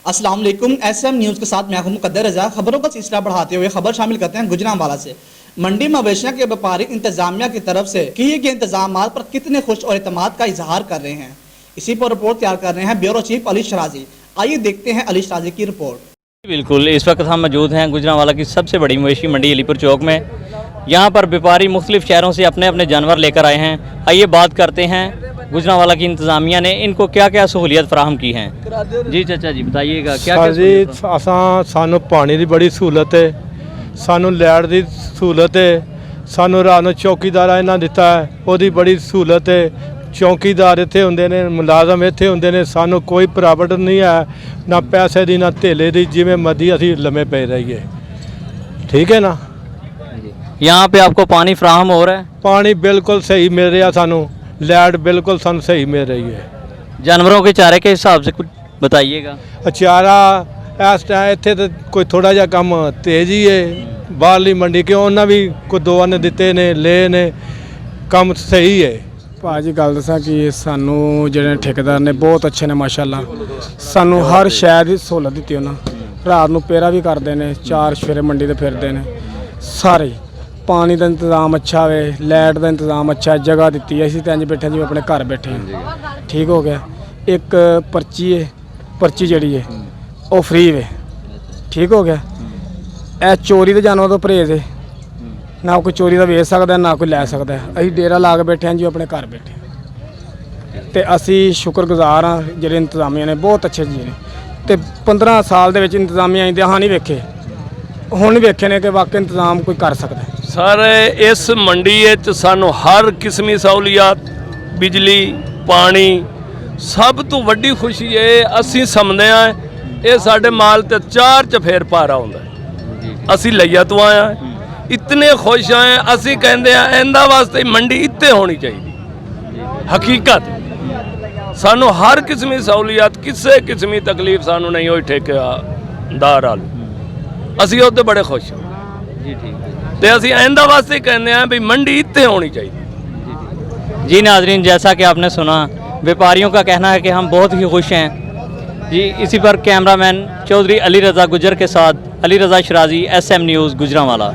अस्सलाम वालेकुम। SM news के साथ मैं हूं मुकद्दर रजा। खबरों का सिलसिला बढ़ाते हुए खबर शामिल करते हैं गुजरांवाला से। मंडी मवेशियों के व्यापारिक इंतजामिया की तरफ से किए गए इंतजाम पर कितने खुश और एतमाद का इजहार कर रहे हैं, इसी पर रिपोर्ट तैयार कर रहे हैं ब्यूरो चीफ अली शराजी। आइए देखते हैं अली शराजी की रिपोर्ट। बिल्कुल, इस वक्त हम मौजूद हैं गुजरांवाला की सबसे बड़ी मवेशी मंडी अलीपुर चौक में। यहाँ पर व्यापारी मुख्तलिफ शहरों से अपने अपने जानवर लेकर आए हैं। आइए बात करते हैं गुजरांवाला की इंतज़ामिया ने इनको क्या क्या सहूलियत फराहम की हैं। जी चाचा जी बताइएगा क्या क्या जी। सानू पानी की बड़ी सहूलत है, सानू लाइट की सहूलत है, सानू रात को चौकीदार इन्हें दिता है वही बड़ी सहूलत है। चौकीदार इत्थे हुंदे ने, मुलाजम इत्थे हुंदे ने, सानू कोई प्राइवेट नहीं है, ना पैसे की ना धेले की, जिवें मर्जी असीं लम्मे पे रहिए। ठीक है ना। यहाँ पे आपको पानी फराहम हो रहा है? पानी बिल्कुल सही मिल रहा, सानू लाइट बिल्कुल सानू सही मिल रही है। जानवरों के चारे के हिसाब से कुछ बताइएगा। चारा इस टाइम इत्थे तो कोई थोड़ा जिहा कम तेज ही है, बाहरली मंडी क्यों उन्हें भी कोई दो ने दिते ने ले ने, कम सही है। भाजी गल दसा कि सानू जिहड़े ठेकेदार ने बहुत अच्छे ने माशाअल्लाह, सानू हर शहर की सहूलत दी उन्हें। रात को पेरा भी करते हैं, 4 सवेरे मंडी ते फिरते हैं सारे। पानी का इंतजाम अच्छा है, लाइट का इंतजाम अच्छा है, जगह दी है, असीं ते इंज बैठे जिवें अपने घर बैठे हैं। ठीक हो गया। एक पर्ची है, पर्ची जिहड़ी है वो फ्री है। ठीक हो गया। ए चोरी के जानवर तो परहेज है, ना कोई चोरी का वेच सकता ना कोई लै सकता है। असीं डेरा ला के बैठे हैं जी अपने घर बैठे ते असीं शुक्रगुजार हाँ जिहड़े इंतजामिया ने बहुत अच्छे जी ने। ते 15 साल दे विच इंतजामिया इंदे हाँ नहीं वेखे, हुण वेखे ने कि वाकई इंतजाम कोई कर सकता है। सर इस मंडी सानू हर किस्म की सहूलियत, बिजली, पानी, सब तो वड्डी खुशी है। असीं समझदे आ ये साडे माल ते 4 चफेर पारा हुंदा है। असीं लइया तो आए हैं, इतने खुश आए। असीं कहंदे आ इंदा वास्ते मंडी इत्ते होनी चाहिए। हकीकत सानू हर किस्म की सहूलियत, किसी किस्म की तकलीफ सानू नहीं होई ठेकेदार वाल। असीं उत्ते बड़े खुश जी ठीक है। ते असीं इंदा वास्ते कहंदे आ भी मंडी इत्ते होनी चाहिए। जी नाजरीन, जैसा कि आपने सुना, व्यापारियों का कहना है कि हम बहुत ही खुश हैं जी। इसी पर कैमरामैन चौधरी अली रज़ा गुजर के साथ अली रज़ा शराजी, SM न्यूज़ गुजरांवाला।